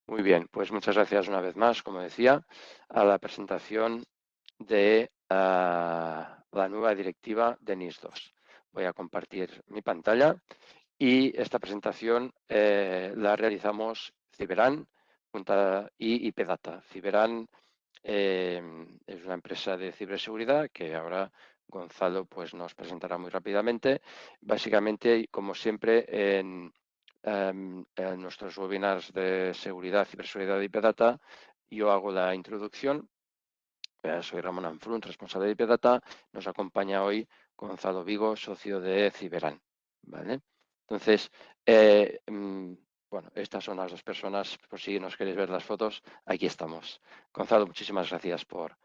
Muy bien, pues muchas gracias una vez más, como decía, a la presentación de la nueva directiva de NIS2. Voy a compartir mi pantalla y esta presentación la realizamos Ciberan y IPData. Ciberan es una empresa de ciberseguridad que ahora Gonzalo pues, nos presentará muy rápidamente. Básicamente, como siempre, en nuestros webinars de seguridad, ciberseguridad y IPData, yo hago la introducción. Soy Ramón Anfrun, responsable de IPData. Nos acompaña hoy Gonzalo Vigo, socio de Ciberan. ¿Vale? Entonces, bueno, estas son las dos personas. Por si nos queréis ver las fotos, aquí estamos. Gonzalo, muchísimas gracias por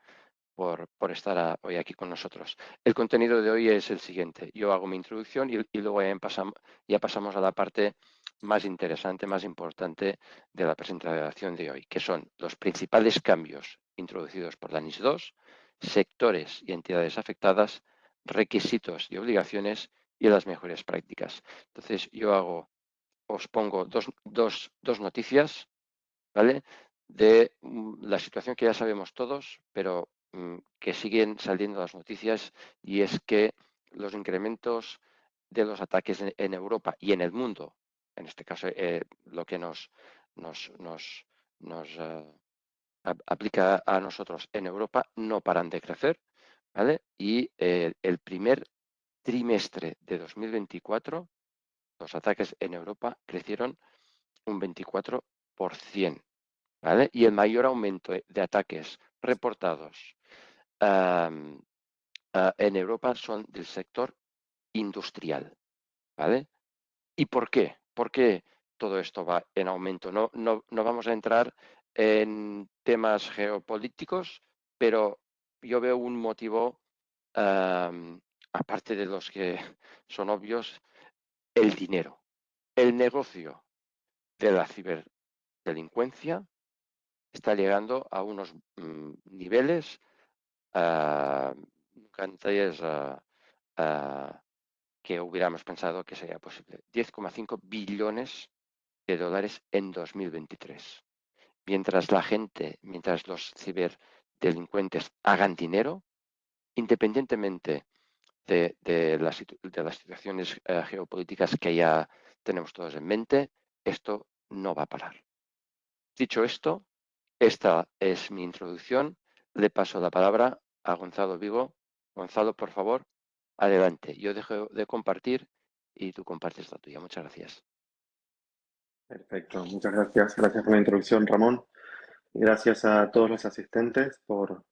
estar hoy aquí con nosotros. El contenido de hoy es el siguiente. Yo hago mi introducción y luego ya pasamos a la parte más interesante, más importante de la presentación de hoy, que son los principales cambios introducidos por la NIS2, sectores y entidades afectadas, requisitos y obligaciones y las mejores prácticas. Entonces, os pongo dos noticias, ¿vale? De la situación que ya sabemos todos, pero que siguen saliendo las noticias, y es que los incrementos de los ataques en Europa y en el mundo, en este caso lo que nos, nos, nos aplica a nosotros en Europa, no paran de crecer, ¿vale? Y el primer trimestre de 2024, los ataques en Europa crecieron un 24%. ¿Vale? Y el mayor aumento de ataques reportados en Europa son del sector industrial. ¿Vale? ¿Y por qué? ¿Por qué todo esto va en aumento? No vamos a entrar en temas geopolíticos, pero yo veo un motivo, aparte de los que son obvios, el dinero. El negocio de la ciberdelincuencia está llegando a unos niveles nunca antes que hubiéramos pensado que sería posible. 10,5 billones de dólares en 2023. Mientras los ciberdelincuentes hagan dinero, independientemente de las situaciones geopolíticas que ya tenemos todos en mente, esto no va a parar. Dicho esto, esta es mi introducción. Le paso la palabra a Gonzalo Vigo. Gonzalo, por favor, adelante. Yo dejo de compartir y tú compartes la tuya. Muchas gracias. Perfecto, muchas gracias. Gracias por la introducción, Ramón. Y gracias a todos los asistentes por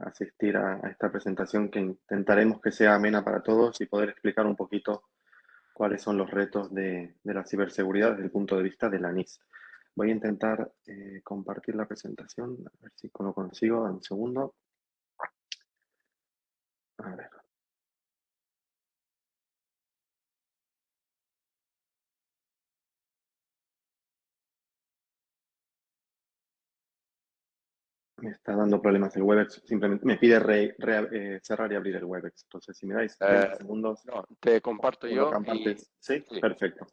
asistir a esta presentación que intentaremos que sea amena para todos y poder explicar un poquito cuáles son los retos de la ciberseguridad desde el punto de vista de la NIS. Voy a intentar compartir la presentación, a ver si lo consigo, dame un segundo. A ver. Me está dando problemas el Webex, simplemente me pide cerrar y abrir el Webex. Entonces, si me dais 30 segundos, No, te comparto o lo yo y compartes. ¿Sí? sí. Perfecto.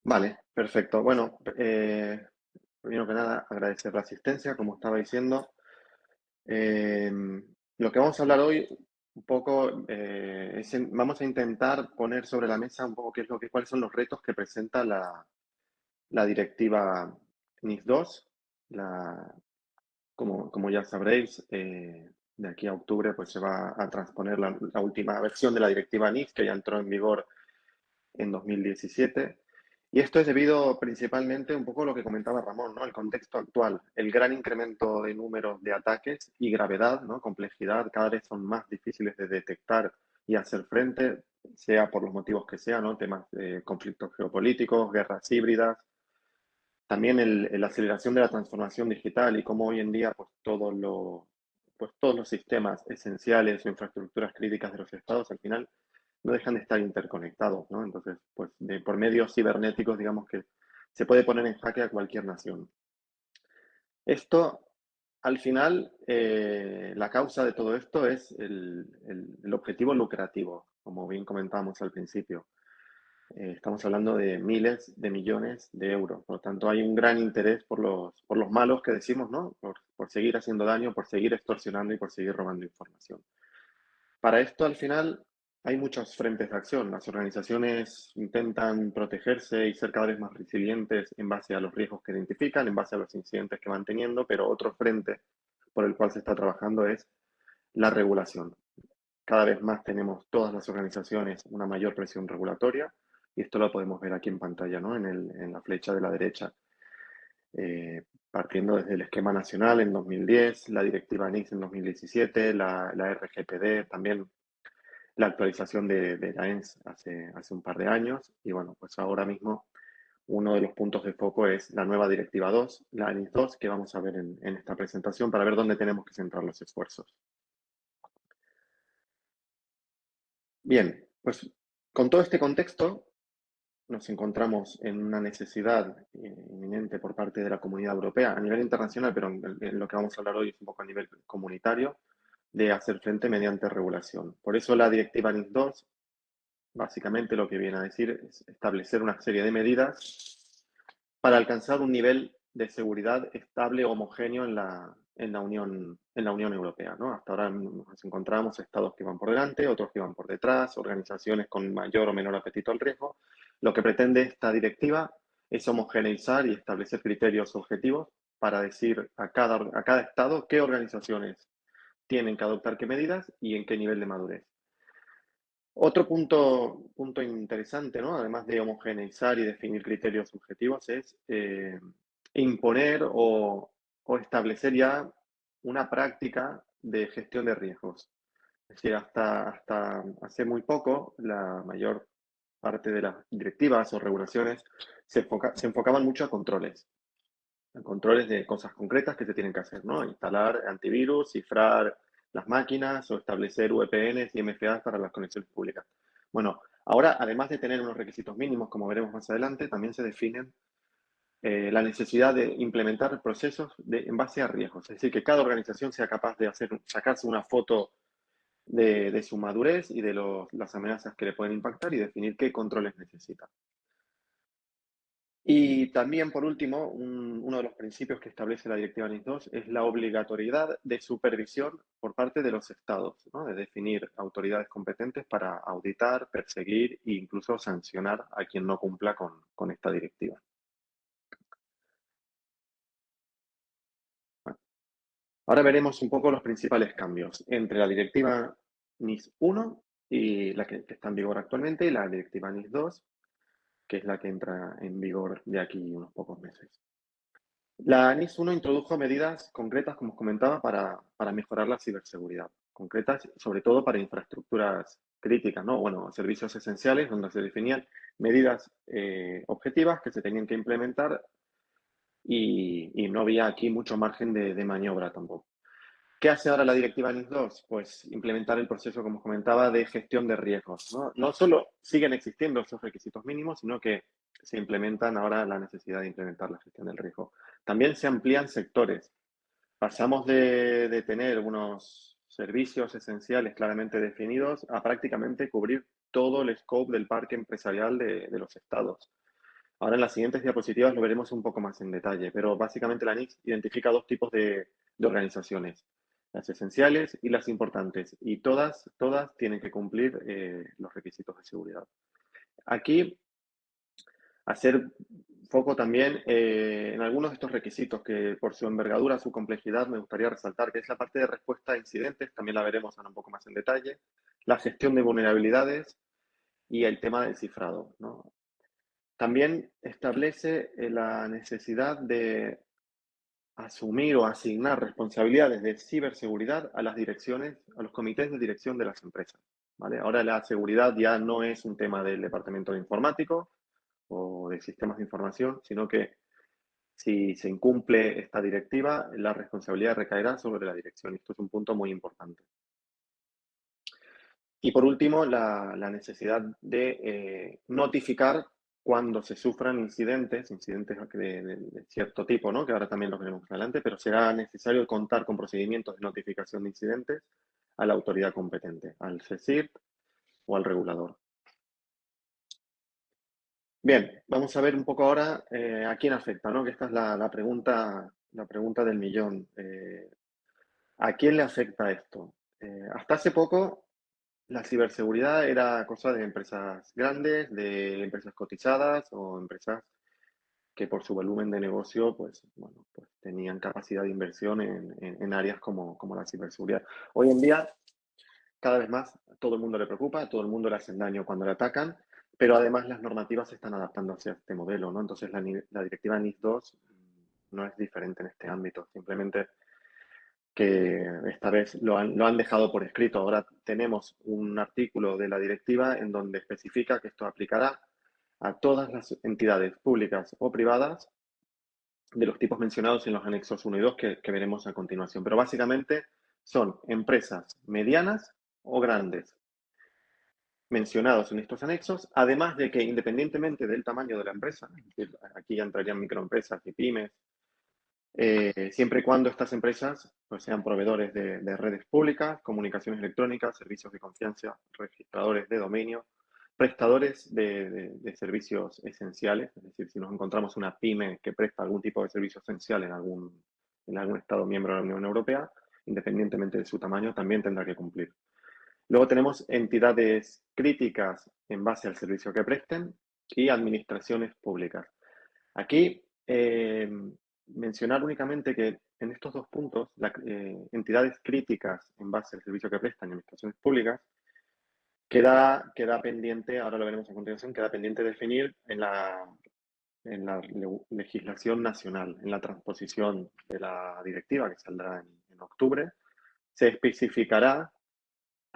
Vale, perfecto. Bueno, primero que nada, agradecer la asistencia, como estaba diciendo. Lo que vamos a hablar hoy, un poco, vamos a intentar poner sobre la mesa un poco cuáles son los retos que presenta la directiva NIS2. Como ya sabréis, de aquí a octubre pues, se va a transponer la última versión de la directiva NIS, que ya entró en vigor en 2017. Y esto es debido principalmente un poco a lo que comentaba Ramón, ¿no? El contexto actual, el gran incremento de números de ataques y gravedad, ¿no? Complejidad, cada vez son más difíciles de detectar y hacer frente, sea por los motivos que sean, ¿no? Temas de conflictos geopolíticos, guerras híbridas, también la aceleración de la transformación digital y cómo hoy en día pues todos los sistemas esenciales o infraestructuras críticas de los estados al final no dejan de estar interconectados, ¿no? Entonces, pues por medios cibernéticos, digamos que se puede poner en jaque a cualquier nación. Esto, al final, la causa de todo esto es el objetivo lucrativo, como bien comentábamos al principio. Estamos hablando de miles de millones de euros. Por lo tanto, hay un gran interés por los malos que decimos, ¿no? Por seguir haciendo daño, por seguir extorsionando y por seguir robando información. Para esto, al final, hay muchos frentes de acción. Las organizaciones intentan protegerse y ser cada vez más resilientes en base a los riesgos que identifican, en base a los incidentes que van teniendo, pero otro frente por el cual se está trabajando es la regulación. Cada vez más tenemos todas las organizaciones una mayor presión regulatoria y esto lo podemos ver aquí en pantalla, ¿no? En la flecha de la derecha. Partiendo desde el esquema nacional en 2010, la directiva NIS en 2017, la RGPD, también la actualización de la ENS hace un par de años. Y bueno, pues ahora mismo uno de los puntos de foco es la nueva directiva 2, la NIS 2, que vamos a ver en esta presentación para ver dónde tenemos que centrar los esfuerzos. Bien, pues con todo este contexto nos encontramos en una necesidad inminente por parte de la comunidad europea a nivel internacional, pero en lo que vamos a hablar hoy es un poco a nivel comunitario, de hacer frente mediante regulación. Por eso la directiva NIS 2 básicamente lo que viene a decir es establecer una serie de medidas para alcanzar un nivel de seguridad estable, homogéneo en la Unión Europea, ¿no? Hasta ahora nos encontramos estados que van por delante, otros que van por detrás, organizaciones con mayor o menor apetito al riesgo. Lo que pretende esta directiva es homogeneizar y establecer criterios objetivos para decir a cada estado qué organizaciones tienen que adoptar qué medidas y en qué nivel de madurez. Otro punto interesante, ¿no? Además de homogeneizar y definir criterios objetivos, es imponer o establecer ya una práctica de gestión de riesgos. Es decir, hasta hace muy poco, la mayor parte de las directivas o regulaciones se enfocaban mucho a controles de cosas concretas que se tienen que hacer, ¿no? Instalar antivirus, cifrar las máquinas o establecer VPNs y MFAs para las conexiones públicas. Bueno, ahora, además de tener unos requisitos mínimos, como veremos más adelante, también se definen la necesidad de implementar procesos en base a riesgos. Es decir, que cada organización sea capaz de sacarse una foto de su madurez y de las amenazas que le pueden impactar y definir qué controles necesita. Y también, por último, uno de los principios que establece la Directiva NIS 2 es la obligatoriedad de supervisión por parte de los estados, ¿no? De definir autoridades competentes para auditar, perseguir e incluso sancionar a quien no cumpla con esta directiva. Bueno, ahora veremos un poco los principales cambios entre la Directiva NIS 1 y la que está en vigor actualmente y la Directiva NIS 2, que es la que entra en vigor de aquí unos pocos meses. La NIS 1 introdujo medidas concretas, como os comentaba, para mejorar la ciberseguridad. Concretas, sobre todo para infraestructuras críticas, ¿no? Bueno, servicios esenciales, donde se definían medidas objetivas que se tenían que implementar y no había aquí mucho margen de maniobra tampoco. ¿Qué hace ahora la directiva NIS 2? Pues implementar el proceso, como os comentaba, de gestión de riesgos, ¿no? No solo siguen existiendo esos requisitos mínimos, sino que se implementan ahora la necesidad de implementar la gestión del riesgo. También se amplían sectores. Pasamos de tener unos servicios esenciales claramente definidos a prácticamente cubrir todo el scope del parque empresarial de los estados. Ahora en las siguientes diapositivas lo veremos un poco más en detalle, pero básicamente la NICS identifica dos tipos de organizaciones, las esenciales y las importantes, y todas tienen que cumplir los requisitos de seguridad. Aquí, hacer foco también en algunos de estos requisitos que por su envergadura, su complejidad, me gustaría resaltar, que es la parte de respuesta a incidentes, también la veremos ahora un poco más en detalle, la gestión de vulnerabilidades y el tema del cifrado, ¿no? También establece la necesidad de asumir o asignar responsabilidades de ciberseguridad a las direcciones, a los comités de dirección de las empresas, ¿vale? Ahora la seguridad ya no es un tema del departamento de informático o de sistemas de información, sino que si se incumple esta directiva, la responsabilidad recaerá sobre la dirección. Esto es un punto muy importante. Y por último, la necesidad de notificar cuando se sufran incidentes de cierto tipo, ¿no? Que ahora también lo veremos más adelante, pero será necesario contar con procedimientos de notificación de incidentes a la autoridad competente, al CSIRT o al regulador. Bien, vamos a ver un poco ahora a quién afecta, ¿no? Que esta es la pregunta del millón. ¿A quién le afecta esto? Hasta hace poco la ciberseguridad era cosa de empresas grandes, de empresas cotizadas o empresas que por su volumen de negocio, pues, bueno, pues tenían capacidad de inversión en áreas como la ciberseguridad. Hoy en día, cada vez más, a todo el mundo le preocupa, a todo el mundo le hacen daño cuando le atacan, pero además las normativas se están adaptando hacia este modelo, ¿no? Entonces la directiva NIS 2 no es diferente en este ámbito, simplemente que esta vez lo han dejado por escrito. Ahora tenemos un artículo de la directiva en donde especifica que esto aplicará a todas las entidades públicas o privadas de los tipos mencionados en los anexos 1 y 2 que veremos a continuación. Pero básicamente son empresas medianas o grandes mencionados en estos anexos, además de que independientemente del tamaño de la empresa, es decir, aquí ya entrarían microempresas y pymes, siempre y cuando estas empresas pues, sean proveedores de redes públicas, comunicaciones electrónicas, servicios de confianza, registradores de dominio, prestadores de servicios esenciales, es decir, si nos encontramos una pyme que presta algún tipo de servicio esencial en algún Estado miembro de la Unión Europea, independientemente de su tamaño, también tendrá que cumplir. Luego tenemos entidades críticas en base al servicio que presten y administraciones públicas. Aquí mencionar únicamente que en estos dos puntos, entidades críticas en base al servicio que prestan y administraciones públicas, queda pendiente, ahora lo veremos a continuación, queda pendiente definir en la legislación nacional, en la transposición de la directiva que saldrá en octubre, se especificará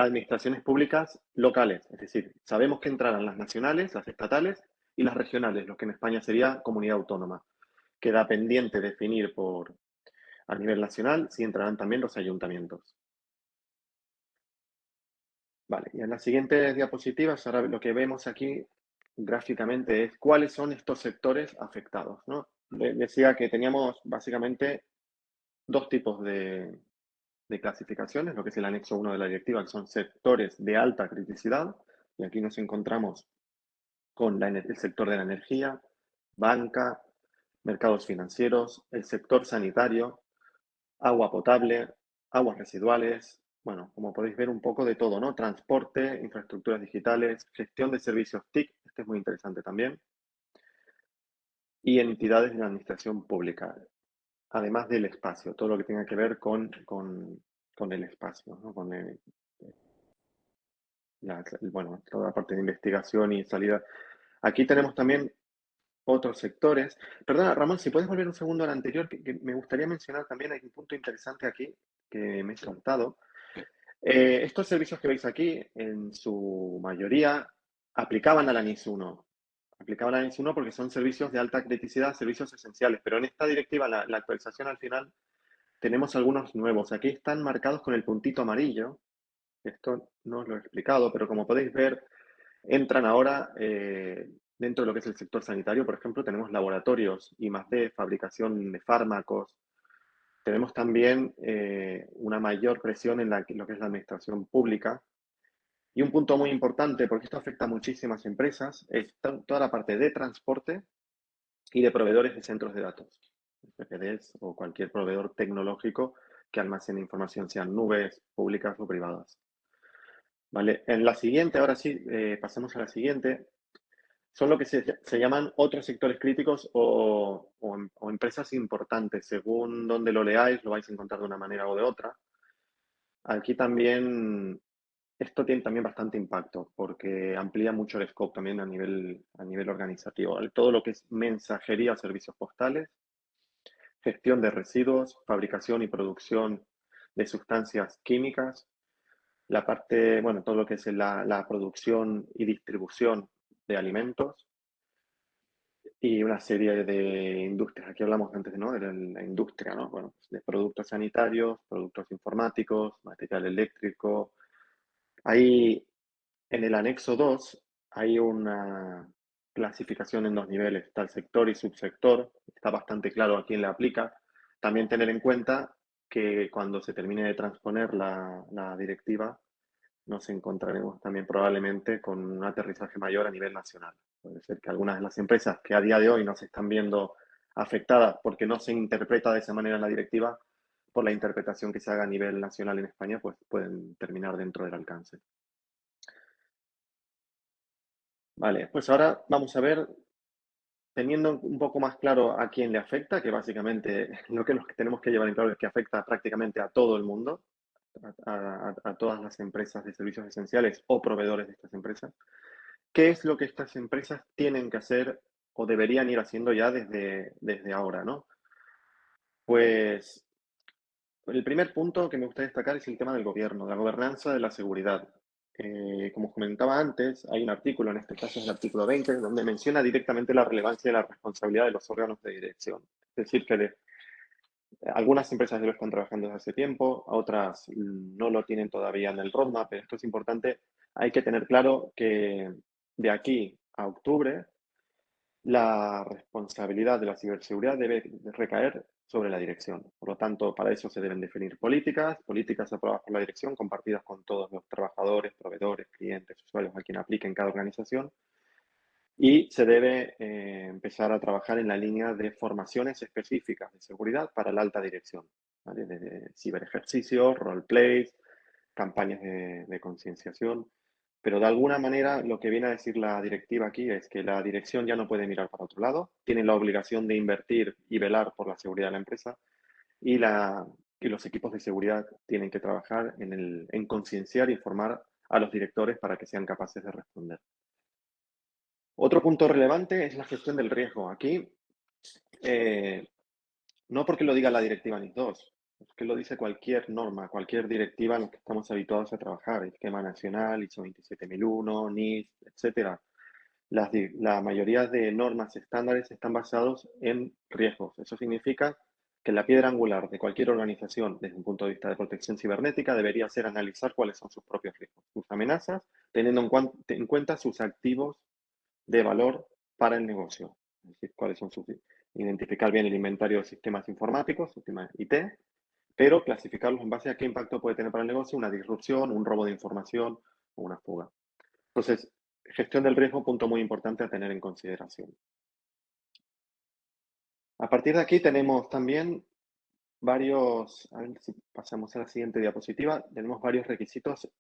administraciones públicas locales, es decir, sabemos que entrarán las nacionales, las estatales y las regionales, lo que en España sería comunidad autónoma. Queda pendiente definir a nivel nacional si entrarán también los ayuntamientos. Vale, y en las siguientes diapositivas, ahora lo que vemos aquí gráficamente es cuáles son estos sectores afectados, ¿no? Decía que teníamos básicamente dos tipos de clasificaciones, lo que es el anexo 1 de la directiva, que son sectores de alta criticidad, y aquí nos encontramos con el sector de la energía, banca, mercados financieros, el sector sanitario, agua potable, aguas residuales, bueno, como podéis ver un poco de todo, ¿no? Transporte, infraestructuras digitales, gestión de servicios TIC, este es muy interesante también, y entidades de la administración pública, además del espacio, todo lo que tenga que ver con el espacio, ¿no? Con bueno, toda la parte de investigación y salida. Aquí tenemos también otros sectores. Perdona, Ramón, si puedes volver un segundo al anterior, que me gustaría mencionar también, hay un punto interesante aquí que me he saltado. Estos servicios que veis aquí, en su mayoría, aplicaban a la NIS 1. Aplicaban a la NIS 1 porque son servicios de alta criticidad, servicios esenciales. Pero en esta directiva, la actualización al final, tenemos algunos nuevos. Aquí están marcados con el puntito amarillo. Esto no os lo he explicado, pero como podéis ver, entran ahora dentro de lo que es el sector sanitario. Por ejemplo, tenemos laboratorios I+D, fabricación de fármacos. Tenemos también una mayor presión en lo que es la administración pública. Y un punto muy importante, porque esto afecta a muchísimas empresas, es toda la parte de transporte y de proveedores de centros de datos, CPDs o cualquier proveedor tecnológico que almacene información, sean nubes públicas o privadas. Vale, en la siguiente, ahora sí, pasemos a la siguiente, son lo que se llaman otros sectores críticos o empresas importantes. Según donde lo leáis, lo vais a encontrar de una manera o de otra. Aquí también, esto tiene también bastante impacto porque amplía mucho el scope también a nivel organizativo. Todo lo que es mensajería, servicios postales, gestión de residuos, fabricación y producción de sustancias químicas, la parte, bueno, todo lo que es la producción y distribución de alimentos y una serie de industrias. Aquí hablamos antes, ¿no? De la industria, ¿no? Bueno, pues de productos sanitarios, productos informáticos, material eléctrico. Ahí en el anexo 2 hay una clasificación en dos niveles, está el sector y subsector, está bastante claro a quién le aplica. También tener en cuenta que cuando se termine de transponer la directiva, nos encontraremos también probablemente con un aterrizaje mayor a nivel nacional. Puede ser que algunas de las empresas que a día de hoy no se están viendo afectadas porque no se interpreta de esa manera en la directiva, por la interpretación que se haga a nivel nacional en España, pues pueden terminar dentro del alcance. Vale, pues ahora vamos a ver, teniendo un poco más claro a quién le afecta, que básicamente lo que tenemos que llevar en claro es que afecta prácticamente a todo el mundo, a todas las empresas de servicios esenciales o proveedores de estas empresas. ¿Qué es lo que estas empresas tienen que hacer o deberían ir haciendo ya desde ahora, ¿no? Pues el primer punto que me gustaría destacar es el tema del gobierno, de la gobernanza de la seguridad. Como os comentaba antes, hay un artículo, en este caso es el artículo 20, donde menciona directamente la relevancia y la responsabilidad de los órganos de dirección. Es decir, que algunas empresas ya lo están trabajando desde hace tiempo, otras no lo tienen todavía en el roadmap, pero esto es importante. Hay que tener claro que de aquí a octubre la responsabilidad de la ciberseguridad debe recaer sobre la dirección. Por lo tanto, para eso se deben definir políticas aprobadas por la dirección, compartidas con todos los trabajadores, proveedores, clientes, usuarios a quien aplique en cada organización. Y se debe empezar a trabajar en la línea de formaciones específicas de seguridad para la alta dirección, ¿vale? De ciberejercicios, roleplays, campañas de concienciación. Pero de alguna manera lo que viene a decir la directiva aquí es que la dirección ya no puede mirar para otro lado, tiene la obligación de invertir y velar por la seguridad de la empresa y, y los equipos de seguridad tienen que trabajar en concienciar e informar a los directores para que sean capaces de responder. Otro punto relevante es la gestión del riesgo. Aquí, no porque lo diga la directiva NIS 2, es que lo dice cualquier norma, cualquier directiva en la que estamos habituados a trabajar, esquema nacional, ISO 27001, NIS, etcétera. La mayoría de normas estándares están basados en riesgos. Eso significa que la piedra angular de cualquier organización, desde un punto de vista de protección cibernética, debería ser analizar cuáles son sus propios riesgos, sus amenazas, teniendo en cuenta sus activos de valor para el negocio. Es decir, cuáles son sus, identificar bien el inventario de sistemas informáticos, sistemas IT, pero clasificarlos en base a qué impacto puede tener para el negocio una disrupción, un robo de información o una fuga. Entonces, gestión del riesgo, punto muy importante a tener en consideración. A partir de aquí tenemos también varios, a ver si pasamos a la siguiente diapositiva, tenemos varios requisitos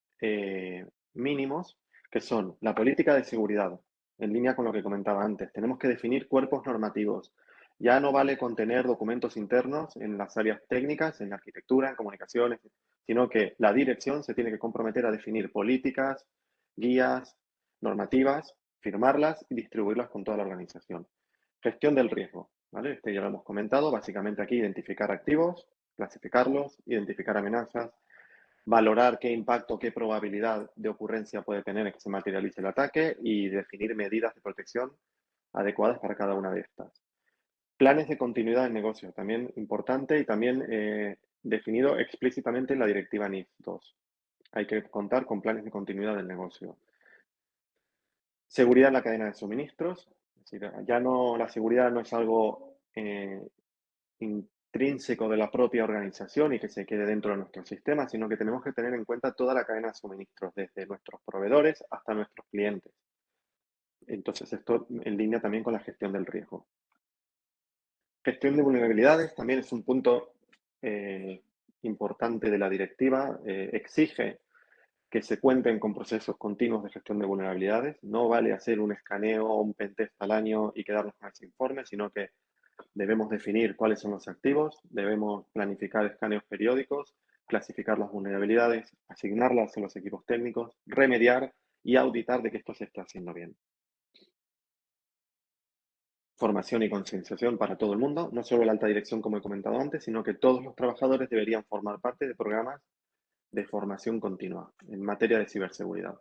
mínimos que son la política de seguridad, en línea con lo que comentaba antes. Tenemos que definir cuerpos normativos. Ya no vale con tener documentos internos en las áreas técnicas, en arquitectura, en comunicaciones, sino que la dirección se tiene que comprometer a definir políticas, guías, normativas, firmarlas y distribuirlas con toda la organización. Gestión del riesgo, ¿vale? Este ya lo hemos comentado. Básicamente aquí identificar activos, clasificarlos, identificar amenazas, valorar qué impacto, qué probabilidad de ocurrencia puede tener que se materialice el ataque y definir medidas de protección adecuadas para cada una de estas. Planes de continuidad del negocio, también importante y también definido explícitamente en la directiva NIS 2. Hay que contar con planes de continuidad del negocio. Seguridad en la cadena de suministros, es decir, ya no, la seguridad no es algo intrínseco de la propia organización y que se quede dentro de nuestro sistema, sino que tenemos que tener en cuenta toda la cadena de suministros, desde nuestros proveedores hasta nuestros clientes. Entonces, esto en línea también con la gestión del riesgo. Gestión de vulnerabilidades también es un punto importante de la directiva. Exige que se cuenten con procesos continuos de gestión de vulnerabilidades. No vale hacer un escaneo o un pentest al año y quedarnos con ese informe, sino que debemos definir cuáles son los activos, debemos planificar escaneos periódicos, clasificar las vulnerabilidades, asignarlas a los equipos técnicos, remediar y auditar de que esto se esté haciendo bien. Formación y concienciación para todo el mundo, no solo la alta dirección como he comentado antes, sino que todos los trabajadores deberían formar parte de programas de formación continua en materia de ciberseguridad.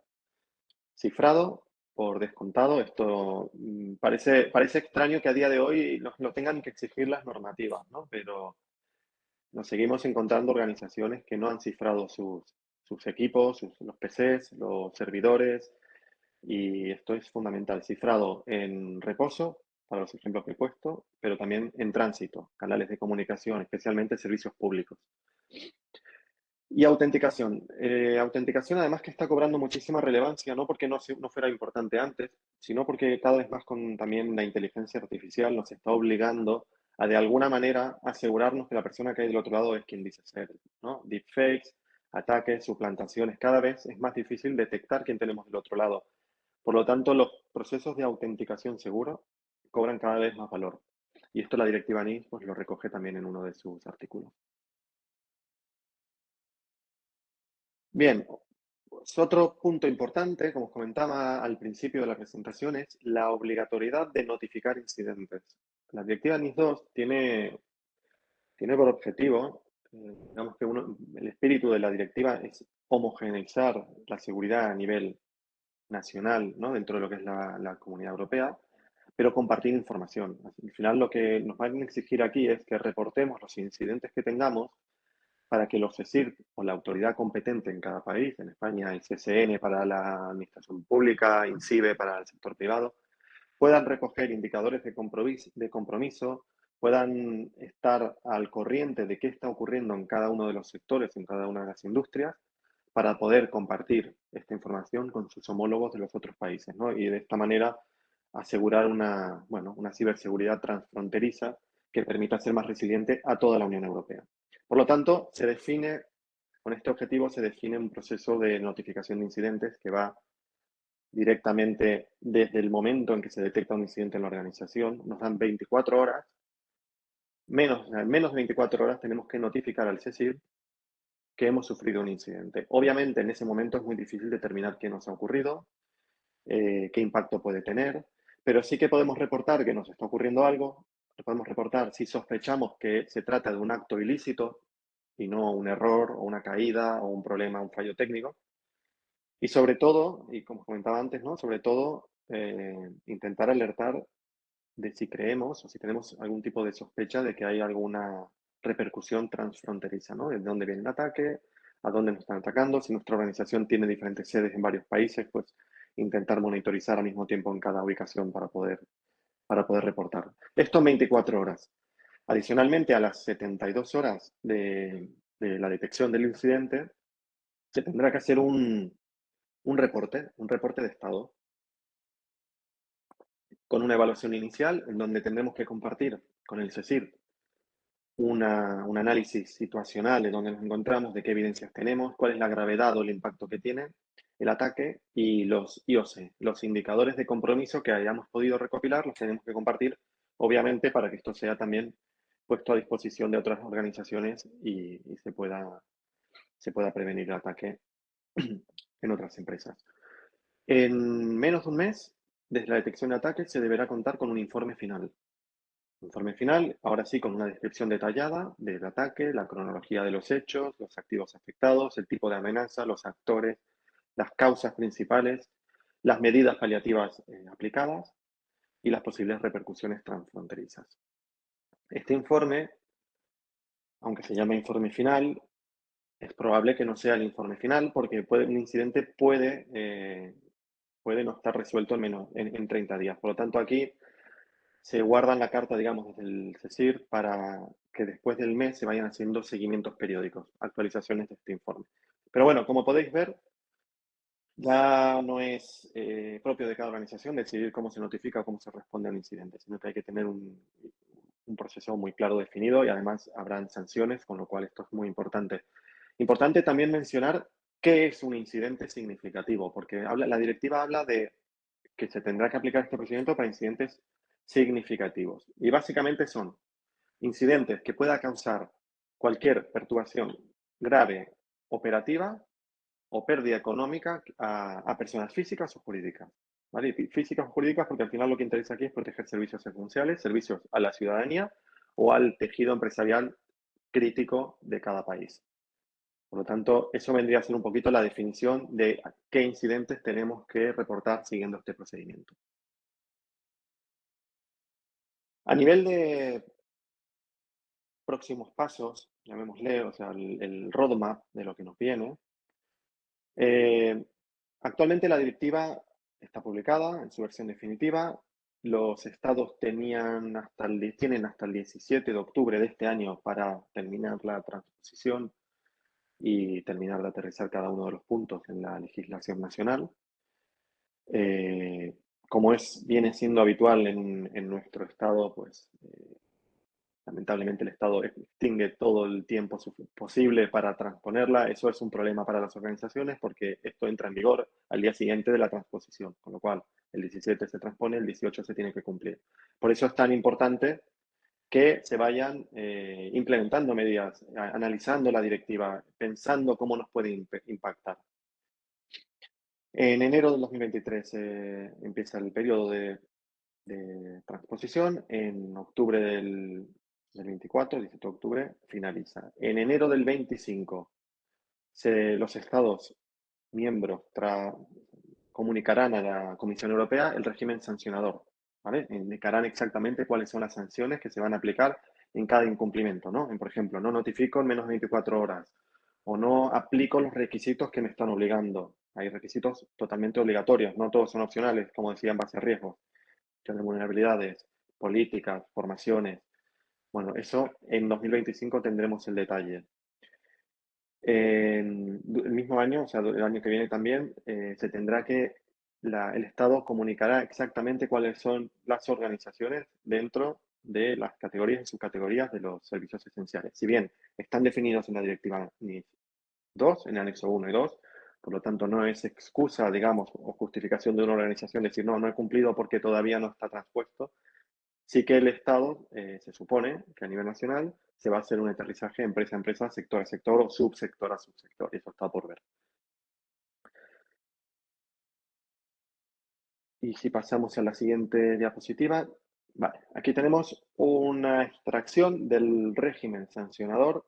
Cifrado, por descontado, esto parece extraño que a día de hoy lo tengan que exigir las normativas, ¿no? Pero nos seguimos encontrando organizaciones que no han cifrado sus equipos, los PCs, los servidores, y esto es fundamental. Cifrado en reposo, para los ejemplos que he puesto, pero también en tránsito, canales de comunicación, especialmente servicios públicos. Y autenticación. Autenticación además que está cobrando muchísima relevancia, no porque no fuera importante antes, sino porque cada vez más con también la inteligencia artificial nos está obligando a de alguna manera asegurarnos que la persona que hay del otro lado es quien dice ser, ¿no? Deepfakes, ataques, suplantaciones, cada vez es más difícil detectar quién tenemos del otro lado. Por lo tanto, los procesos de autenticación seguro cobran cada vez más valor. Y esto la directiva NIS pues, lo recoge también en uno de sus artículos. Bien, pues otro punto importante, como os comentaba al principio de la presentación, es la obligatoriedad de notificar incidentes. La directiva NIS 2 tiene por objetivo, digamos que el espíritu de la directiva es homogeneizar la seguridad a nivel nacional, ¿no? Dentro de lo que es la Comunidad Europea, pero compartir información. Al final lo que nos van a exigir aquí es que reportemos los incidentes que tengamos para que los CSIRT o la autoridad competente en cada país, en España el CSN para la administración pública, INCIBE para el sector privado, puedan recoger indicadores de compromiso, puedan estar al corriente de qué está ocurriendo en cada uno de los sectores, en cada una de las industrias, para poder compartir esta información con sus homólogos de los otros países, ¿no? Y de esta manera asegurar una ciberseguridad transfronteriza que permita ser más resiliente a toda la Unión Europea. Por lo tanto, con este objetivo se define un proceso de notificación de incidentes que va directamente desde el momento en que se detecta un incidente en la organización. Nos dan 24 horas, en menos de 24 horas tenemos que notificar al CSIR que hemos sufrido un incidente. Obviamente en ese momento es muy difícil determinar qué nos ha ocurrido, qué impacto puede tener, pero sí que podemos reportar que nos está ocurriendo algo, podemos reportar si sospechamos que se trata de un acto ilícito y no un error o una caída o un problema, un fallo técnico. Y sobre todo, y como comentaba antes, ¿no? Sobre todo, intentar alertar de si creemos o si tenemos algún tipo de sospecha de que hay alguna repercusión transfronteriza, ¿no? De dónde viene el ataque, a dónde nos están atacando. Si nuestra organización tiene diferentes sedes en varios países, pues intentar monitorizar al mismo tiempo en cada ubicación para poder reportar. Esto en 24 horas. Adicionalmente, a las 72 horas de la detección del incidente, se tendrá que hacer un reporte de estado, con una evaluación inicial en donde tendremos que compartir con el CSIR un análisis situacional de dónde nos encontramos, de qué evidencias tenemos, cuál es la gravedad o el impacto que tiene el ataque y los IOC, los indicadores de compromiso que hayamos podido recopilar, los tenemos que compartir, obviamente, para que esto sea también puesto a disposición de otras organizaciones y se pueda prevenir el ataque en otras empresas. En menos de un mes, desde la detección de ataques, se deberá contar con un informe final. Informe final, ahora sí, con una descripción detallada del ataque, la cronología de los hechos, los activos afectados, el tipo de amenaza, los actores, las causas principales, las medidas paliativas aplicadas y las posibles repercusiones transfronterizas. Este informe, aunque se llame informe final, es probable que no sea el informe final porque un incidente puede no estar resuelto en 30 días. Por lo tanto, aquí se guardan la carta, digamos, desde el CSIR para que después del mes se vayan haciendo seguimientos periódicos, actualizaciones de este informe. Pero bueno, como podéis ver, ya no es propio de cada organización decidir cómo se notifica o cómo se responde a un incidente, sino que hay que tener un proceso muy claro definido y además habrán sanciones, con lo cual esto es muy importante. Importante también mencionar qué es un incidente significativo, porque la directiva habla de que se tendrá que aplicar este procedimiento para incidentes significativos. Y básicamente son incidentes que pueda causar cualquier perturbación grave operativa o pérdida económica a personas físicas o jurídicas. ¿Vale? Físicas o jurídicas porque al final lo que interesa aquí es proteger servicios esenciales, servicios a la ciudadanía o al tejido empresarial crítico de cada país. Por lo tanto, eso vendría a ser un poquito la definición de qué incidentes tenemos que reportar siguiendo este procedimiento. A nivel de próximos pasos, llamémosle, o sea, el roadmap de lo que nos viene, eh, actualmente la directiva está publicada en su versión definitiva. Los estados tienen hasta el 17 de octubre de este año para terminar la transposición y terminar de aterrizar cada uno de los puntos en la legislación nacional. Como viene siendo habitual en nuestro Estado, pues lamentablemente el Estado extingue todo el tiempo posible para transponerla. Eso es un problema para las organizaciones porque esto entra en vigor al día siguiente de la transposición, con lo cual el 17 se transpone, el 18 se tiene que cumplir. Por eso es tan importante que se vayan implementando medidas, analizando la directiva, pensando cómo nos puede impactar. En enero del 2023 empieza el periodo de transposición. En octubre del 24, 17 de octubre, finaliza. En enero del 25, los Estados miembros comunicarán a la Comisión Europea el régimen sancionador, ¿vale? Indicarán exactamente cuáles son las sanciones que se van a aplicar en cada incumplimiento, ¿no? Por ejemplo, no notifico en menos de 24 horas o no aplico los requisitos que me están obligando. Hay requisitos totalmente obligatorios, no todos son opcionales, como decía, en base a riesgos, de vulnerabilidades, políticas, formaciones. Bueno, eso en 2025 tendremos el detalle. El mismo año, o sea, el año que viene también, se tendrá que, el Estado comunicará exactamente cuáles son las organizaciones dentro de las categorías y subcategorías de los servicios esenciales. Si bien están definidos en la directiva NIS 2, en el anexo 1 y 2, por lo tanto no es excusa, digamos, o justificación de una organización decir no he cumplido porque todavía no está transpuesto. Sí que el Estado, se supone que a nivel nacional se va a hacer un aterrizaje empresa a empresa, sector a sector o subsector a subsector. Y eso está por ver. Y si pasamos a la siguiente diapositiva, vale, aquí tenemos una extracción del régimen sancionador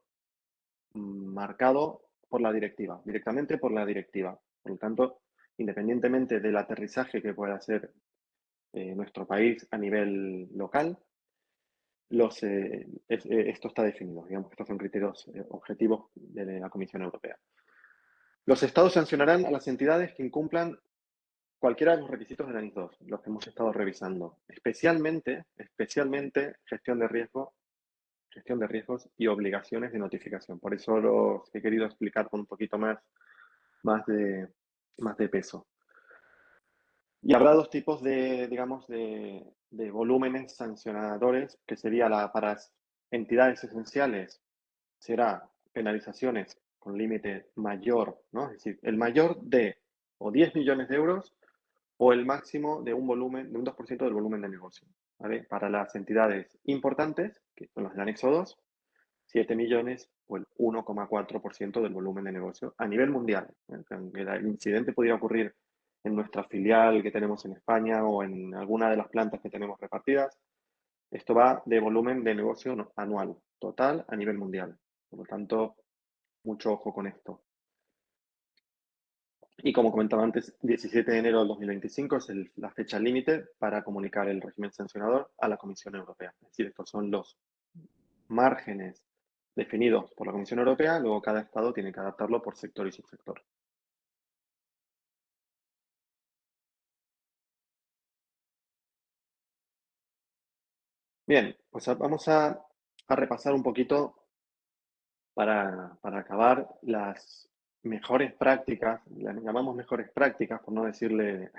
marcado por la directiva, directamente por la directiva. Por lo tanto, independientemente del aterrizaje que pueda hacer nuestro país a nivel local, esto está definido, digamos, estos son criterios objetivos de la Comisión Europea. Los estados sancionarán a las entidades que incumplan cualquiera de los requisitos de la NIS 2, los que hemos estado revisando, especialmente gestión de riesgos y obligaciones de notificación. Por eso los he querido explicar con un poquito más de peso. Y habrá dos tipos digamos, de volúmenes sancionadores, que sería para entidades esenciales, será penalizaciones con límite mayor, ¿no? Es decir, el mayor de o 10 millones de euros o el máximo de un 2% del volumen de negocio, ¿vale? Para las entidades importantes, que son las del anexo 2, 7 millones o el 1,4% del volumen de negocio a nivel mundial. El incidente podría ocurrir en nuestra filial que tenemos en España o en alguna de las plantas que tenemos repartidas. Esto va de volumen de negocio anual, total a nivel mundial. Por lo tanto, mucho ojo con esto. Y como comentaba antes, 17 de enero del 2025 es la fecha límite para comunicar el régimen sancionador a la Comisión Europea. Es decir, estos son los márgenes definidos por la Comisión Europea, luego cada Estado tiene que adaptarlo por sector y subsector. Bien, pues vamos a repasar un poquito para acabar las mejores prácticas, las llamamos mejores prácticas, por no decirle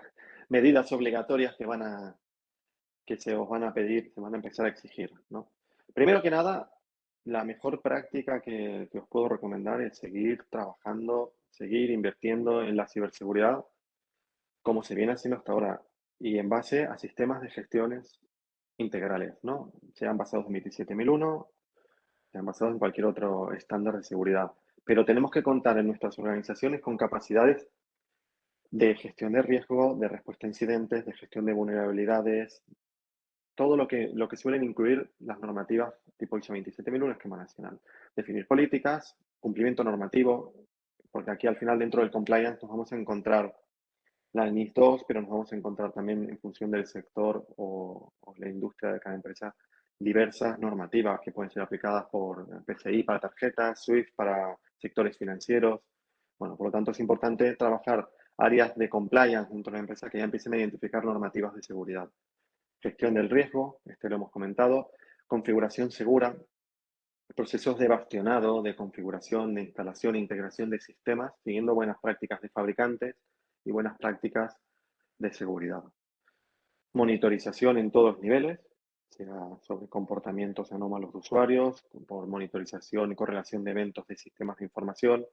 medidas obligatorias que se os van a pedir, se van a empezar a exigir, ¿no? Primero que nada, la mejor práctica que os puedo recomendar es seguir trabajando, seguir invirtiendo en la ciberseguridad como se viene haciendo hasta ahora y en base a sistemas de gestiones integrales, ¿no? Sean basados en 27001, sean basados en cualquier otro estándar de seguridad. Pero tenemos que contar en nuestras organizaciones con capacidades de gestión de riesgo, de respuesta a incidentes, de gestión de vulnerabilidades, todo lo que suelen incluir las normativas tipo ISO 27001, esquema nacional. Definir políticas, cumplimiento normativo, porque aquí al final dentro del compliance nos vamos a encontrar la NIS 2, pero nos vamos a encontrar también en función del sector o la industria de cada empresa diversas normativas que pueden ser aplicadas por PCI para tarjetas, SWIFT para sectores financieros. Bueno, por lo tanto es importante trabajar áreas de compliance dentro de la empresa que ya empiecen a identificar normativas de seguridad. Gestión del riesgo, este lo hemos comentado. Configuración segura. procesos de bastionado, de configuración, de instalación e integración de sistemas, siguiendo buenas prácticas de fabricantes y buenas prácticas de seguridad. Monitorización en todos los niveles, sea sobre comportamientos anómalos de usuarios, por monitorización y correlación de eventos de sistemas de información,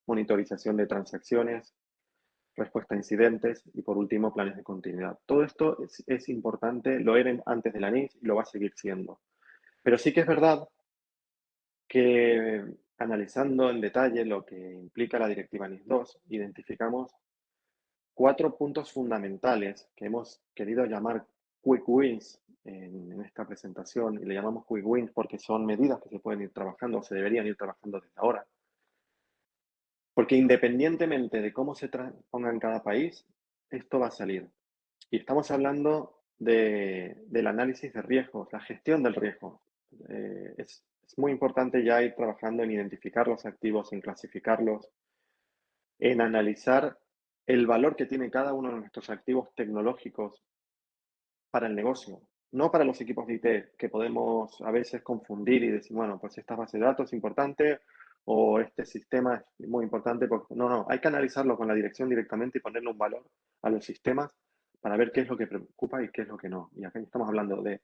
monitorización de transacciones, respuesta a incidentes y por último planes de continuidad. Todo esto es importante, lo era antes de la NIS y lo va a seguir siendo. Pero sí que es verdad que analizando en detalle lo que implica la directiva NIS 2, identificamos 4 puntos fundamentales que hemos querido llamar quick wins en esta presentación, y le llamamos quick wins porque son medidas que se pueden ir trabajando o se deberían ir trabajando desde ahora. Porque independientemente de cómo se ponga en cada país, esto va a salir. Y estamos hablando del análisis de riesgos, la gestión del riesgo. Es muy importante ya ir trabajando en identificar los activos, en clasificarlos, en analizar el valor que tiene cada uno de nuestros activos tecnológicos para el negocio, no para los equipos de IT, que podemos a veces confundir y decir, bueno, pues esta base de datos es importante o este sistema es muy importante. Porque... No, hay que analizarlo con la dirección directamente y ponerle un valor a los sistemas para ver qué es lo que preocupa y qué es lo que no. Y aquí estamos hablando de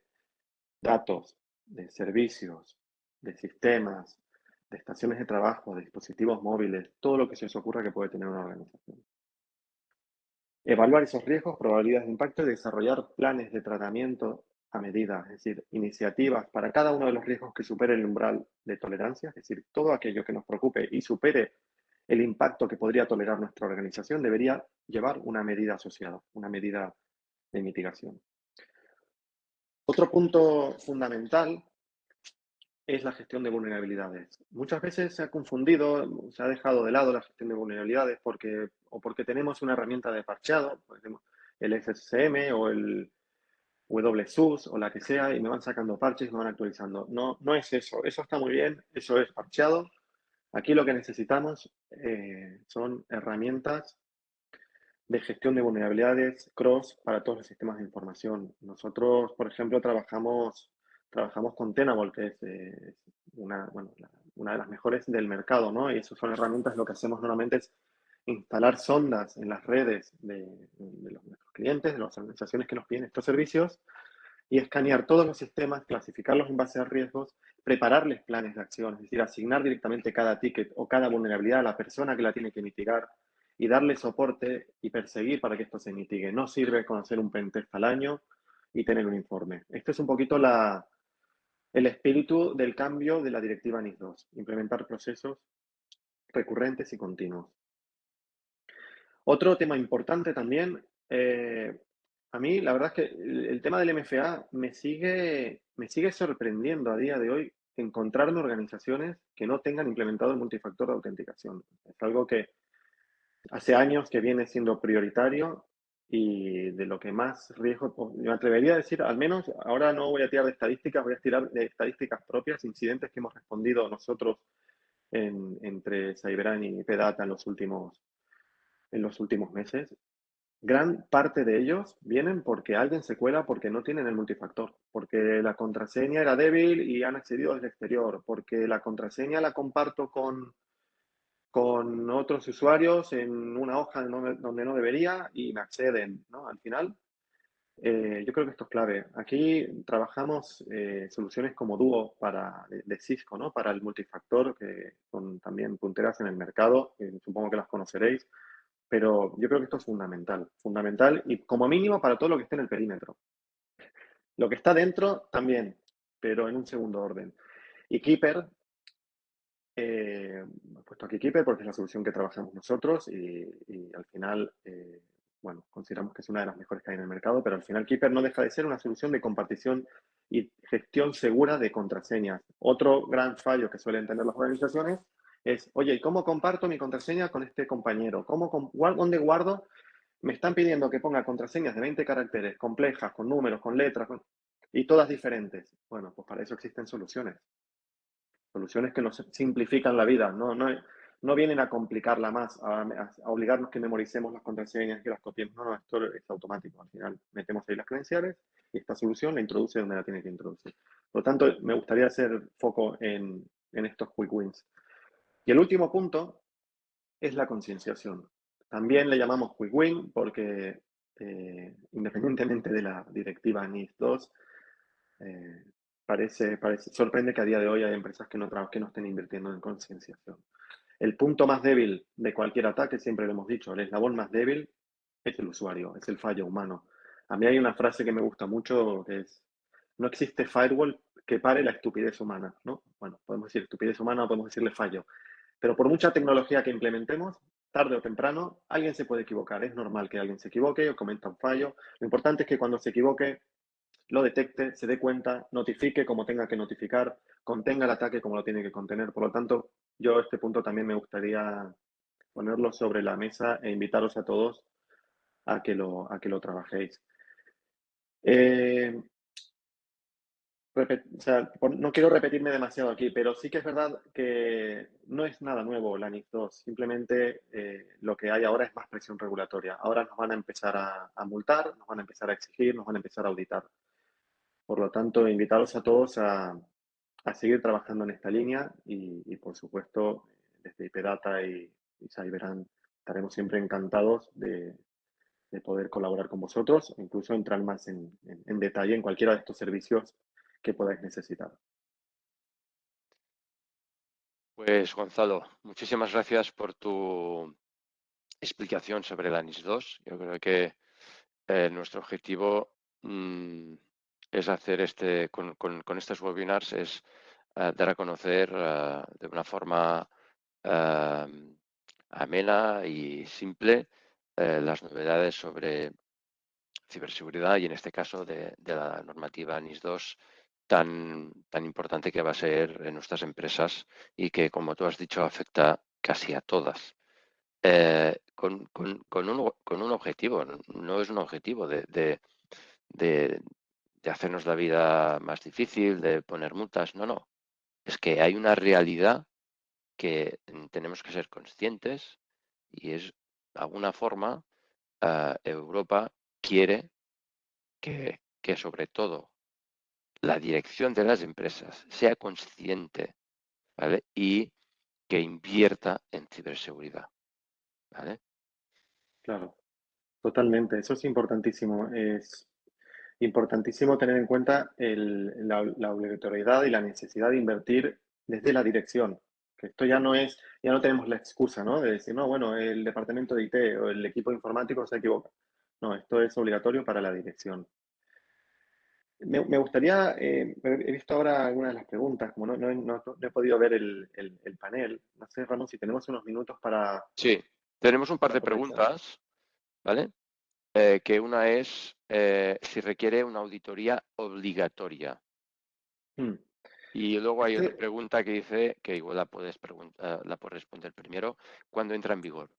datos, de servicios, de sistemas, de estaciones de trabajo, de dispositivos móviles, todo lo que se os ocurra que puede tener una organización. Evaluar esos riesgos, probabilidades de impacto y desarrollar planes de tratamiento a medida, es decir, iniciativas para cada uno de los riesgos que supere el umbral de tolerancia, es decir, todo aquello que nos preocupe y supere el impacto que podría tolerar nuestra organización debería llevar una medida asociada, una medida de mitigación. Otro punto fundamental es la gestión de vulnerabilidades. Muchas veces se ha confundido, se ha dejado de lado la gestión de vulnerabilidades porque tenemos una herramienta de parcheado, por ejemplo, el SSM o el WSUS o la que sea, y me van sacando parches y me van actualizando. No, no es eso. Eso está muy bien, eso es parcheado. Aquí lo que necesitamos son herramientas de gestión de vulnerabilidades cross para todos los sistemas de información. Nosotros, por ejemplo, trabajamos con Tenable, que es una de las mejores del mercado, ¿no? Y esas son herramientas, lo que hacemos normalmente es instalar sondas en las redes de nuestros clientes, de las organizaciones que nos piden estos servicios, y escanear todos los sistemas, clasificarlos en base a riesgos, prepararles planes de acción, es decir, asignar directamente cada ticket o cada vulnerabilidad a la persona que la tiene que mitigar y darle soporte y perseguir para que esto se mitigue. No sirve con hacer un pentest al año y tener un informe. Esto es un poquito el espíritu del cambio de la directiva NIS 2, implementar procesos recurrentes y continuos. Otro tema importante también, a mí la verdad es que el tema del MFA me sigue sorprendiendo a día de hoy encontrarme organizaciones que no tengan implementado el multifactor de autenticación. Es algo que hace años que viene siendo prioritario y de lo que más riesgo, me atrevería a decir, al menos ahora no voy a tirar de estadísticas, voy a tirar de estadísticas propias, incidentes que hemos respondido nosotros entre Cyberán y Pedata en los últimos meses. Gran parte de ellos vienen porque alguien se cuela porque no tienen el multifactor, porque la contraseña era débil y han accedido desde el exterior, porque la contraseña la comparto con otros usuarios en una hoja donde no debería y me acceden, ¿no? Al final, yo creo que esto es clave. Aquí trabajamos soluciones como Duo de Cisco, ¿no? Para el multifactor, que son también punteras en el mercado, supongo que las conoceréis. Pero yo creo que esto es fundamental, fundamental y como mínimo para todo lo que esté en el perímetro. Lo que está dentro también, pero en un segundo orden. Y Keeper, he puesto aquí Keeper porque es la solución que trabajamos nosotros y al final, bueno, consideramos que es una de las mejores que hay en el mercado, pero al final Keeper no deja de ser una solución de compartición y gestión segura de contraseñas. Otro gran fallo que suelen tener las organizaciones es, oye, ¿cómo comparto mi contraseña con este compañero? ¿Dónde guardo? Me están pidiendo que ponga contraseñas de 20 caracteres, complejas, con números, con letras, y todas diferentes. Bueno, pues para eso existen soluciones. Soluciones que nos simplifican la vida, no vienen a complicarla más, a obligarnos que memoricemos las contraseñas, que las copiemos. No, esto es automático. Al final metemos ahí las credenciales y esta solución la introduce donde la tiene que introducir. Por lo tanto, me gustaría hacer foco en en estos quick wins. Y el último punto es la concienciación. También le llamamos quick win porque independientemente de la directiva NIS 2, sorprende que a día de hoy hay empresas que que no estén invirtiendo en concienciación. El punto más débil de cualquier ataque, siempre lo hemos dicho, el eslabón más débil es el usuario, es el fallo humano. A mí hay una frase que me gusta mucho que es, no existe firewall que pare la estupidez humana, ¿no? Bueno, podemos decir estupidez humana o podemos decirle fallo. Pero por mucha tecnología que implementemos, tarde o temprano, alguien se puede equivocar. Es normal que alguien se equivoque o cometa un fallo. Lo importante es que cuando se equivoque, lo detecte, se dé cuenta, notifique como tenga que notificar, contenga el ataque como lo tiene que contener. Por lo tanto, yo este punto también me gustaría ponerlo sobre la mesa e invitaros a todos a que lo trabajéis. O sea, no quiero repetirme demasiado aquí, pero sí que es verdad que no es nada nuevo la NIS 2. Simplemente lo que hay ahora es más presión regulatoria. Ahora nos van a empezar a multar, nos van a empezar a exigir, nos van a empezar a auditar. Por lo tanto, invitaros a todos a seguir trabajando en esta línea y por supuesto, desde IPData y Cyberant estaremos siempre encantados de poder colaborar con vosotros, e incluso entrar más en detalle en cualquiera de estos servicios que podáis necesitar. Pues Gonzalo, muchísimas gracias por tu explicación sobre la NIS 2. Yo creo que nuestro objetivo es hacer con estos webinars, es dar a conocer de una forma eh, amena y simple las novedades sobre ciberseguridad y en este caso de la normativa NIS 2 tan importante que va a ser en nuestras empresas y que, como tú has dicho, afecta casi a todas. Con un objetivo, no es un objetivo de- de hacernos la vida más difícil, de poner multas, no, no. Es que hay una realidad que tenemos que ser conscientes y es, de alguna forma, Europa quiere que sobre todo la dirección de las empresas sea consciente, ¿vale? Y que invierta en ciberseguridad, ¿vale? Claro, totalmente. Eso es importantísimo. Es importantísimo tener en cuenta la obligatoriedad y la necesidad de invertir desde la dirección. Que esto ya no tenemos la excusa, ¿no? De decir, no, bueno, el departamento de IT o el equipo informático se equivoca. No, esto es obligatorio para la dirección. Me gustaría, he visto ahora algunas de las preguntas, como no he podido ver el panel. No sé, Ramón, si tenemos unos minutos Sí, tenemos un par para de aprovechar. preguntas, ¿vale? Que una es si requiere una auditoría obligatoria. Hmm. Y luego hay otra Este, pregunta que dice, que igual la puedes responder primero, ¿cuándo entra en vigor?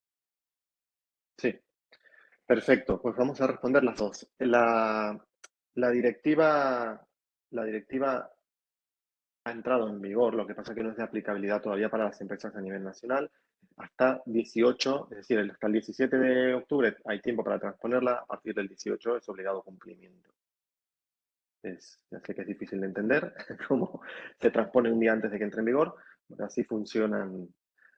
sí, perfecto. Pues vamos a responder las dos. La directiva, la directiva ha entrado en vigor, lo que pasa que no es de aplicabilidad todavía para las empresas a nivel nacional. Hasta 18, es decir, hasta el 17 de octubre hay tiempo para transponerla, a partir del 18 es obligado cumplimiento. Ya sé que es difícil de entender cómo se transpone un día antes de que entre en vigor, pero así funcionan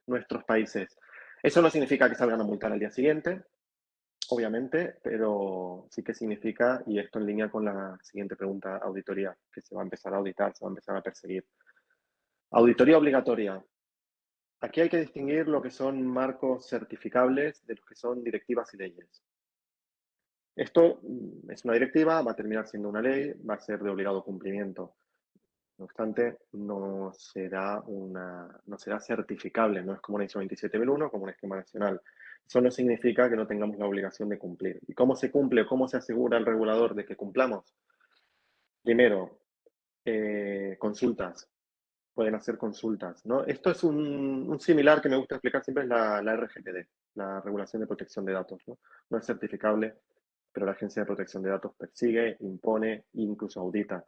nuestros países. Eso no significa que salgan a multar al día siguiente, obviamente, pero sí que significa, y esto en línea con la siguiente pregunta, auditoría, que se va a empezar a auditar, se va a empezar a perseguir. Auditoría obligatoria. Aquí hay que distinguir lo que son marcos certificables de los que son directivas y leyes. Esto es una directiva, va a terminar siendo una ley, va a ser de obligado cumplimiento. No obstante, no será certificable, no es como una ISO 27001, como un esquema nacional. Eso no significa que no tengamos la obligación de cumplir. ¿Y cómo se cumple o cómo se asegura el regulador de que cumplamos? Primero, consultas. Pueden hacer consultas, ¿no? Esto es un similar que me gusta explicar siempre, es la RGPD, la Regulación de Protección de Datos, ¿no? No es certificable, pero la Agencia de Protección de Datos persigue, impone e incluso audita.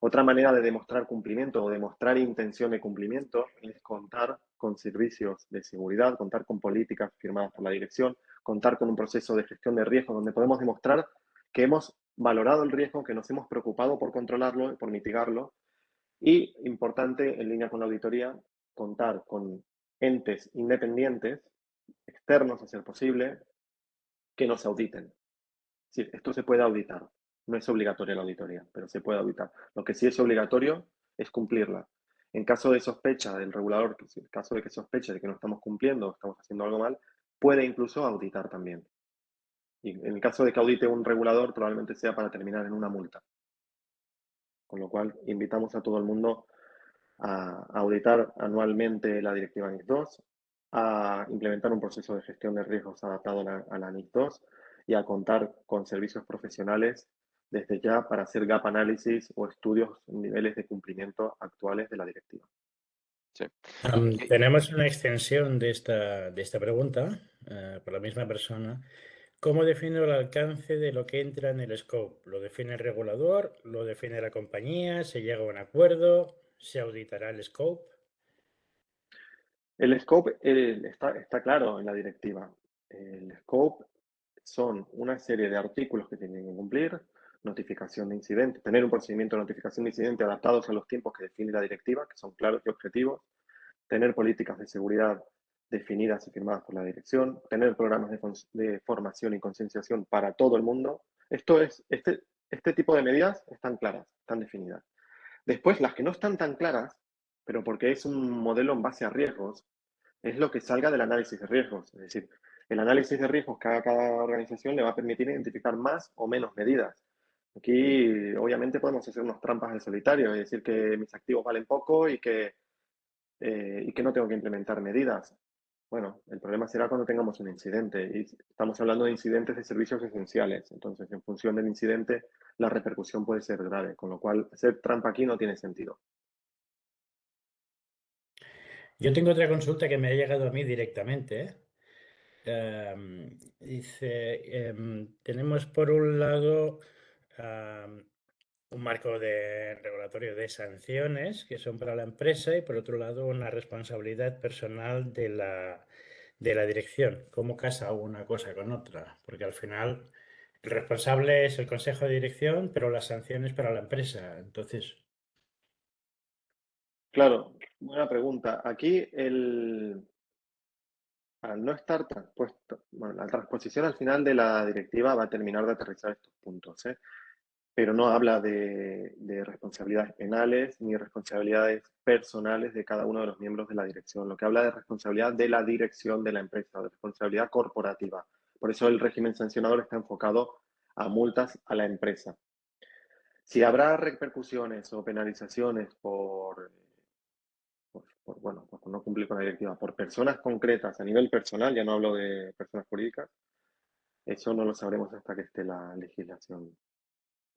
Otra manera de demostrar cumplimiento o demostrar intención de cumplimiento es contar con servicios de seguridad, contar con políticas firmadas por la dirección, contar con un proceso de gestión de riesgo donde podemos demostrar que hemos valorado el riesgo, que nos hemos preocupado por controlarlo y por mitigarlo. Y importante, en línea con la auditoría, contar con entes independientes, externos a ser posible, que nos auditen. Sí, esto se puede auditar. No es obligatoria la auditoría, pero se puede auditar. Lo que sí es obligatorio es cumplirla. En caso de sospecha del regulador, en caso de que sospeche de que no estamos cumpliendo o estamos haciendo algo mal, puede incluso auditar también. Y en el caso de que audite un regulador, probablemente sea para terminar en una multa. Con lo cual, invitamos a todo el mundo a auditar anualmente la directiva NIS 2, a implementar un proceso de gestión de riesgos adaptado a la NIS 2 y a contar con servicios profesionales desde ya para hacer gap análisis o estudios en niveles de cumplimiento actuales de la directiva. Sí. Tenemos una extensión de esta pregunta por la misma persona. ¿Cómo defino el alcance de lo que entra en el scope? ¿Lo define el regulador? ¿Lo define la compañía? ¿Se llega a un acuerdo? ¿Se auditará el scope? El scope está claro en la directiva. El scope son una serie de artículos que tienen que cumplir, notificación de incidentes, tener un procedimiento de notificación de incidente adaptados a los tiempos que define la directiva, que son claros y objetivos, tener políticas de seguridad definidas y firmadas por la dirección, tener programas de formación y concienciación para todo el mundo. Este tipo de medidas están claras, están definidas. Después, las que no están tan claras, pero porque es un modelo en base a riesgos, es lo que salga del análisis de riesgos. Es decir, el análisis de riesgos que haga cada organización le va a permitir identificar más o menos medidas. Aquí, obviamente, podemos hacer unas trampas al solitario y decir que mis activos valen poco y que no tengo que implementar medidas. Bueno, el problema será cuando tengamos un incidente y estamos hablando de incidentes de servicios esenciales. Entonces, en función del incidente, la repercusión puede ser grave, con lo cual hacer trampa aquí no tiene sentido. Yo tengo otra consulta que me ha llegado a mí directamente. Dice, tenemos por un lado un marco de regulatorio de sanciones que son para la empresa y por otro lado una responsabilidad personal de la dirección. ¿Cómo casa una cosa con otra? Porque al final el responsable es el consejo de dirección, pero las sanciones para la empresa. Entonces, Claro, buena pregunta. Aquí, al no estar transpuesto, bueno, la transposición al final de la directiva va a terminar de aterrizar estos puntos, ¿eh? Pero no habla de responsabilidades penales ni responsabilidades personales de cada uno de los miembros de la dirección. Lo que habla de responsabilidad de la dirección de la empresa, de responsabilidad corporativa. Por eso el régimen sancionador está enfocado a multas a la empresa. Si habrá repercusiones o penalizaciones bueno, por no cumplir con la directiva, por personas concretas a nivel personal, ya no hablo de personas jurídicas, eso no lo sabremos hasta que esté la legislación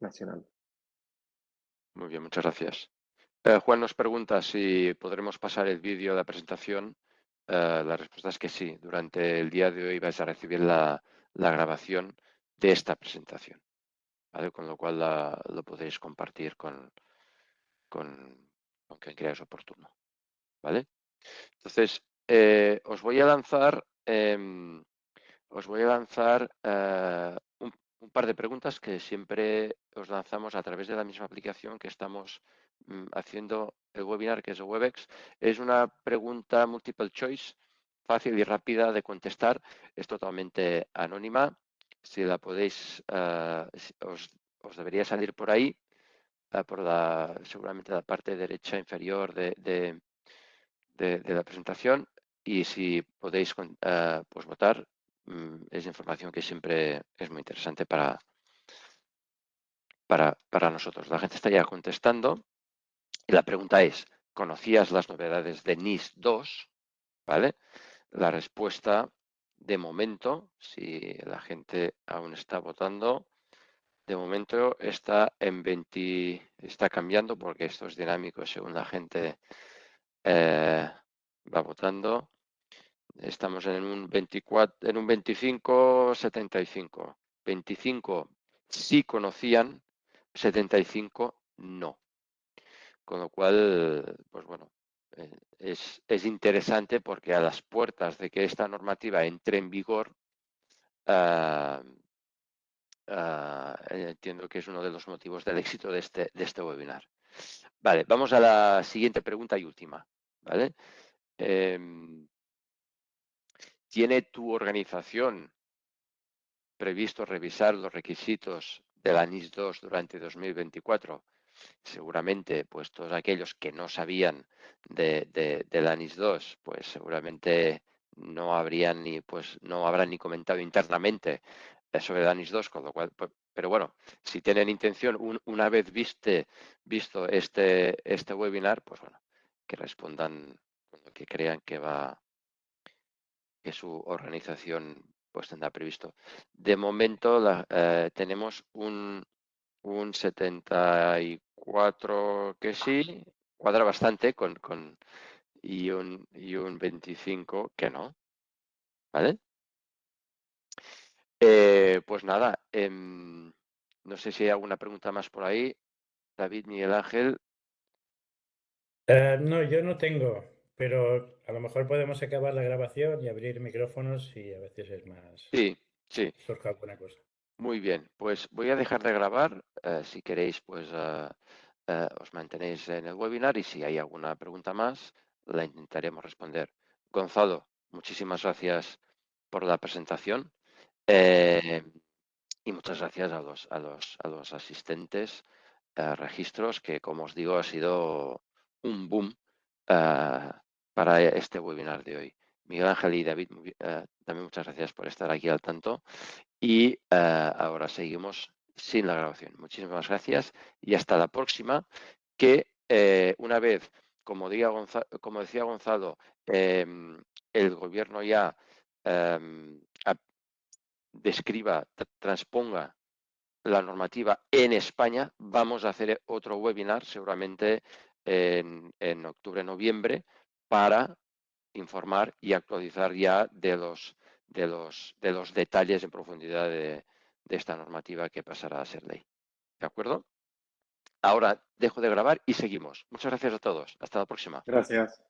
nacional. Muy bien, muchas gracias. Juan nos pregunta si podremos pasar el vídeo de la presentación. La respuesta es que sí. Durante el día de hoy vais a recibir la grabación de esta presentación, ¿vale? Con lo cual lo podéis compartir con quien creáis oportuno, ¿vale? Entonces, os voy a lanzar un par de preguntas que siempre os lanzamos a través de la misma aplicación que estamos haciendo el webinar, que es Webex. Es una pregunta multiple choice, fácil y rápida de contestar. Es totalmente anónima. Si la podéis, os debería salir por ahí, seguramente la parte derecha inferior de la presentación. Y si podéis pues votar, es información que siempre es muy interesante para nosotros. La gente está ya contestando y la pregunta es, ¿conocías las novedades de NIS 2? ¿Vale? La respuesta, de momento, si la gente aún está votando, de momento está en 20, está cambiando porque esto es dinámico según la gente va votando. Estamos en un 24, en un 25-75. 25 sí conocían, 75 no. Con lo cual, pues bueno, es interesante porque a las puertas de que esta normativa entre en vigor, entiendo que es uno de los motivos del éxito de este webinar. Vale, vamos a la siguiente pregunta y última. ¿Vale? ¿Tiene tu organización previsto revisar los requisitos del ANIS 2 durante 2024? Seguramente, pues todos aquellos que no sabían del ANIS 2, pues seguramente no habrán ni comentado internamente sobre el ANIS 2, con lo cual, pero bueno, si tienen intención, una vez visto este webinar, pues bueno, que respondan con lo que crean que su organización pues tendrá previsto. De momento tenemos un 74 que sí, cuadra bastante y un 25 que no, ¿vale? Pues nada, no sé si hay alguna pregunta más por ahí. David, Miguel Ángel. No, yo no tengo, pero a lo mejor podemos acabar la grabación y abrir micrófonos y a veces es más... Sí, sí. surge alguna cosa. Muy bien, pues voy a dejar de grabar. Si queréis, pues os mantenéis en el webinar y si hay alguna pregunta más, la intentaremos responder. Gonzalo, muchísimas gracias por la presentación y muchas gracias a los asistentes registros, que como os digo ha sido un boom para este webinar de hoy. Miguel Ángel y David, también muchas gracias por estar aquí al tanto. Y ahora seguimos sin la grabación. Muchísimas gracias y hasta la próxima, que una vez, como decía Gonzalo, el gobierno ya transponga la normativa en España, vamos a hacer otro webinar seguramente en octubre, noviembre, para informar y actualizar ya de los detalles en profundidad de esta normativa que pasará a ser ley. ¿De acuerdo? Ahora dejo de grabar y seguimos. Muchas gracias a todos. Hasta la próxima. Gracias.